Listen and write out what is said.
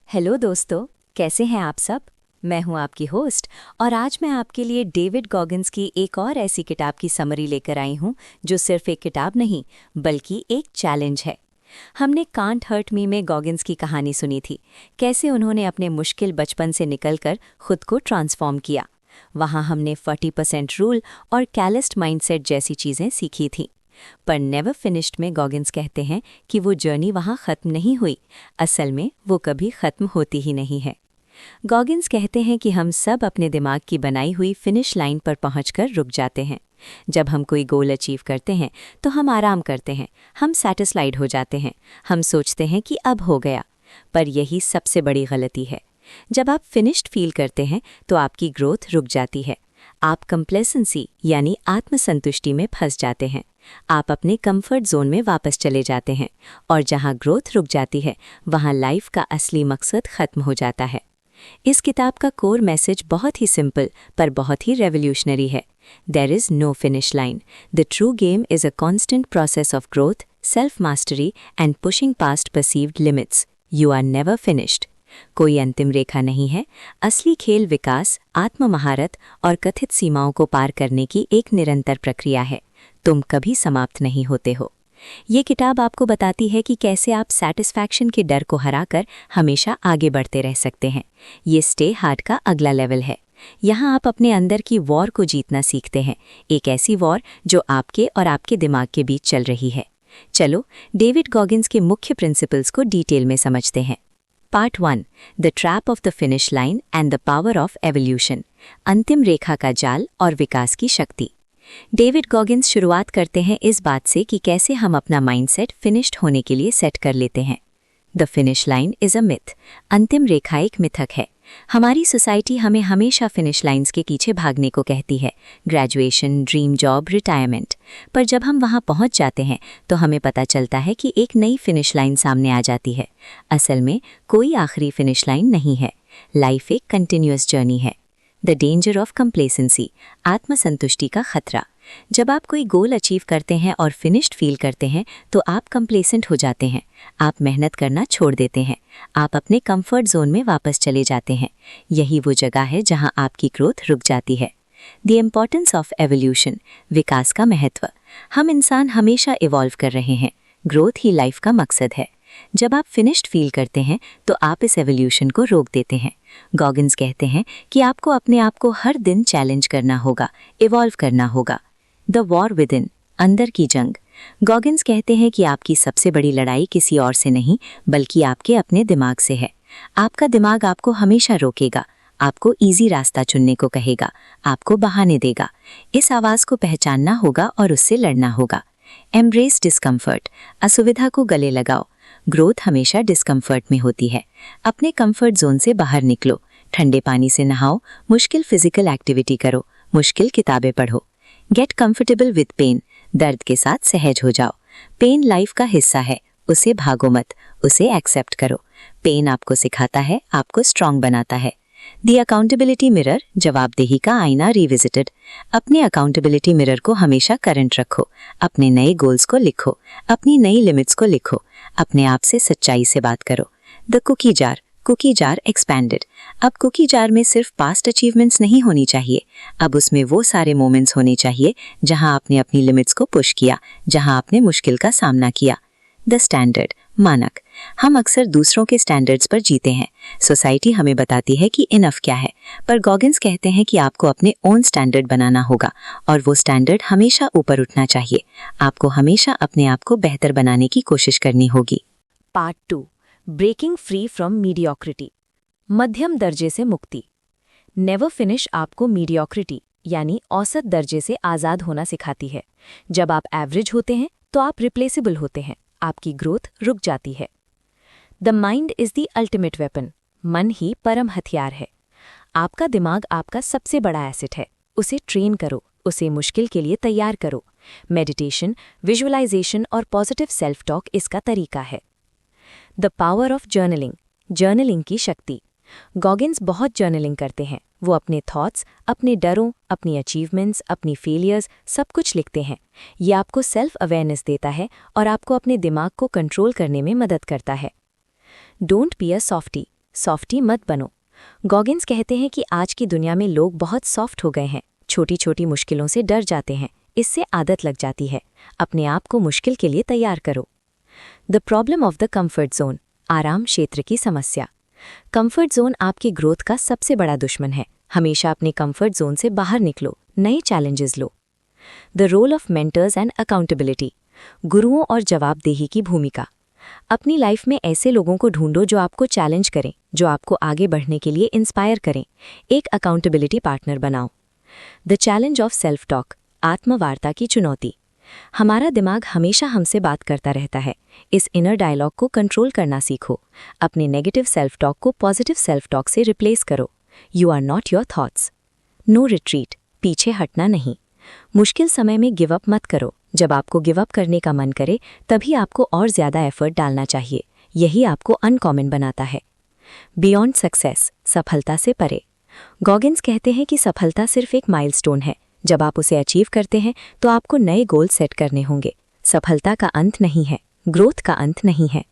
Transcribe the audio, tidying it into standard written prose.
Hello दोस्तों, कैसे हैं आप सब। मैं हूं आपकी होस्ट और आज मैं आपके लिए डेविड गॉगिन्स की एक और ऐसी किताब की समरी लेकर आई हूं जो सिर्फ एक किताब नहीं बल्कि एक चैलेंज है। हमने कांट हर्ट मी में गॉगिन्स की कहानी सुनी थी, कैसे उन्होंने अपने मुश्किल बचपन से निकलकर खुद को ट्रांसफॉर्म किया। वहां हमने 40% रूल और कैलिस्ड माइंडसेट जैसी चीज़ें सीखी थीं। पर नेवर फिनिश्ड में गॉगिन्स कहते हैं कि वो जर्नी वहाँ ख़त्म नहीं हुई, असल में वो कभी ख़त्म होती ही नहीं है। गॉगिन्स कहते हैं कि हम सब अपने दिमाग की बनाई हुई फिनिश लाइन पर पहुंचकर रुक जाते हैं। जब हम कोई गोल अचीव करते हैं तो हम आराम करते हैं, हम सैटिस्फाइड हो जाते हैं, हम सोचते हैं कि अब हो गया। पर यही सबसे बड़ी गलती है। जब आप फिनिश्ड फील करते हैं तो आपकी ग्रोथ रुक जाती है। आप कंप्लेसेंसी यानी आत्मसंतुष्टि में फंस जाते हैं। आप अपने कंफर्ट जोन में वापस चले जाते हैं और जहां ग्रोथ रुक जाती है वहां लाइफ का असली मकसद खत्म हो जाता है। इस किताब का कोर मैसेज बहुत ही सिंपल पर बहुत ही रेवोल्यूशनरी है। There is no finish line. The true game is a constant process of growth, self mastery and pushing past perceived limits. You are never finished. कोई अंतिम रेखा नहीं है। असली खेल विकास, आत्म महारत और कथित सीमाओं को पार करने की एक निरंतर प्रक्रिया है। तुम कभी समाप्त नहीं होते हो। ये किताब आपको बताती है कि कैसे आप सैटिस्फैक्शन के डर को हराकर हमेशा आगे बढ़ते रह सकते हैं। ये स्टे हार्ड का अगला लेवल है। यहाँ आप अपने अंदर की वॉर को जीतना सीखते हैं, एक ऐसी वॉर जो आपके और आपके दिमाग के बीच चल रही है। चलो डेविड गॉगिन्स के मुख्य प्रिंसिपल्स को डिटेल में समझते हैं। Part 1, the trap of the finish line and the power of evolution. अंतिम रेखा का जाल और विकास की शक्ति। डेविड गॉगिन्स शुरुआत करते हैं इस बात से कि कैसे हम अपना माइंडसेट फिनिश्ड होने के लिए सेट कर लेते हैं। The finish line is a myth. अंतिम रेखा एक मिथक है। हमारी सोसाइटी हमें हमेशा फिनिश लाइंस के पीछे भागने को कहती है, ग्रेजुएशन, ड्रीम जॉब, रिटायरमेंट। पर जब हम वहां पहुंच जाते हैं तो हमें पता चलता है कि एक नई फिनिश लाइन सामने आ जाती है। असल में कोई आखिरी फिनिश लाइन नहीं है। लाइफ एक कंटिन्यूअस जर्नी है। द डेंजर ऑफ कंप्लेसेंसी, आत्मसंतुष्टि का खतरा। जब आप कोई गोल अचीव करते हैं और फिनिश्ड फील करते हैं तो आप कंप्लेसेंट हो जाते हैं। आप मेहनत करना छोड़ देते हैं। आप अपने कंफर्ट जोन में वापस चले जाते हैं। यही वो जगह है जहां आपकी ग्रोथ रुक जाती है। द इम्पॉर्टेंस ऑफ एवोल्यूशन, विकास का महत्व। हम इंसान हमेशा इवॉल्व कर रहे हैं। ग्रोथ ही लाइफ का मकसद है। जब आप फिनिश्ड फील करते हैं तो आप इस एवोल्यूशन को रोक देते हैं। गॉगिन्स कहते हैं कि आपको अपने आप को हर दिन चैलेंज करना होगा, इवॉल्व करना होगा। द वॉर विद इन, अंदर की जंग। गॉगिन्स कहते हैं कि आपकी सबसे बड़ी लड़ाई किसी और से नहीं बल्कि आपके अपने दिमाग से है। आपका दिमाग आपको हमेशा रोकेगा, आपको इजी रास्ता चुनने को कहेगा, आपको बहाने देगा। इस आवाज़ को पहचानना होगा और उससे लड़ना होगा। एम्ब्रेस डिस्कम्फर्ट, असुविधा को गले लगाओ। ग्रोथ हमेशा डिस्कम्फर्ट में होती है। अपने कंफर्ट जोन से बाहर निकलो। ठंडे पानी से नहाओ, मुश्किल फिजिकल एक्टिविटी करो, मुश्किल किताबें पढ़ो। गेट कंफर्टेबल विद पेन, दर्द के साथ सहज हो जाओ। पेन लाइफ का हिस्सा है, उसे भागो मत, उसे एक्सेप्ट करो। पेन आपको सिखाता है, आपको स्ट्रांग बनाता है। दी अकाउंटेबिलिटी मिरर, जवाबदेही का आईना रिविजिटेड। अपने अकाउंटेबिलिटी मिरर को हमेशा करंट रखो। अपने नए गोल्स को लिखो, अपनी नई लिमिट्स को लिखो, अपने आप से सच्चाई से बात करो। The cookie jar expanded. अब कुकी जार में सिर्फ पास्ट अचीवमेंट्स नहीं होनी चाहिए, अब उसमें वो सारे मोमेंट्स होने चाहिए जहां आपने अपनी लिमिट्स को पुश किया, जहां आपने मुश्किल का सामना किया। द स्टैंडर्ड, मानक। हम अक्सर दूसरों के स्टैंडर्ड्स पर जीते हैं। सोसाइटी हमें बताती है कि इनफ क्या है, पर गॉगिन्स कहते हैं कि आपको अपने ओन स्टैंडर्ड बनाना होगा और वो स्टैंडर्ड हमेशा ऊपर उठना चाहिए। आपको हमेशा अपने आप को बेहतर बनाने की कोशिश करनी होगी। Part 2, breaking free from mediocrity. मध्यम दर्जे से मुक्ति। नेवर फिनिश आपको मीडियोक्रिटी यानी औसत दर्जे से आज़ाद होना सिखाती है। जब आप एवरेज होते हैं तो आप रिप्लेसेबल होते हैं, आपकी ग्रोथ रुक जाती है। The mind is the ultimate weapon. मन ही परम हथियार है। आपका दिमाग आपका सबसे बड़ा एसेट है। उसे ट्रेन करो, उसे मुश्किल के लिए तैयार करो। मेडिटेशन, विजुअलाइजेशन और पॉजिटिव सेल्फ टॉक इसका तरीका है। The power of journaling, journaling की शक्ति। गॉगिन्स बहुत जर्नलिंग करते हैं। वो अपने थॉट्स, अपने डरों, अपनी अचीवमेंट्स, अपनी फेलियर्स सब कुछ लिखते हैं। ये आपको सेल्फ अवेयरनेस देता है और आपको अपने दिमाग को कंट्रोल करने में मदद करता है। Don't be a softy, softy मत बनो। गॉगिन्स कहते हैं कि आज की दुनिया में लोग बहुत सॉफ्ट हो गए हैं, छोटी छोटी मुश्किलों से डर जाते हैं, इससे आदत लग जाती है। अपने आप को मुश्किल के लिए तैयार करो। The problem of the comfort zone, आराम क्षेत्र की समस्या। कंफर्ट जोन आपकी ग्रोथ का सबसे बड़ा दुश्मन है। हमेशा अपने कंफर्ट जोन से बाहर निकलो, नए चैलेंजेस लो। The role of mentors and accountability, गुरुओं और जवाबदेही की भूमिका। अपनी लाइफ में ऐसे लोगों को ढूंढो जो आपको चैलेंज करें, जो आपको आगे बढ़ने के लिए इंस्पायर करें। एक अकाउंटेबिलिटी पार्टनर बनाओ। The challenge of self talk, आत्मवार्ता की चुनौती। हमारा दिमाग हमेशा हमसे बात करता रहता है। इस इनर डायलॉग को कंट्रोल करना सीखो। अपने नेगेटिव सेल्फ टॉक को पॉजिटिव सेल्फ टॉक से रिप्लेस करो। You are not your thoughts. No retreat, पीछे हटना नहीं। मुश्किल समय में गिव अप मत करो। जब आपको गिव अप करने का मन करे तभी आपको और ज़्यादा एफर्ट डालना चाहिए। यही आपको अनकॉमन बनाता है। बियॉन्ड सक्सेस, सफलता से परे। गॉगिन्स कहते हैं कि सफलता सिर्फ एक माइलस्टोन है। जब आप उसे अचीव करते हैं तो आपको नए गोल सेट करने होंगे। सफलता का अंत नहीं है, ग्रोथ का अंत नहीं है।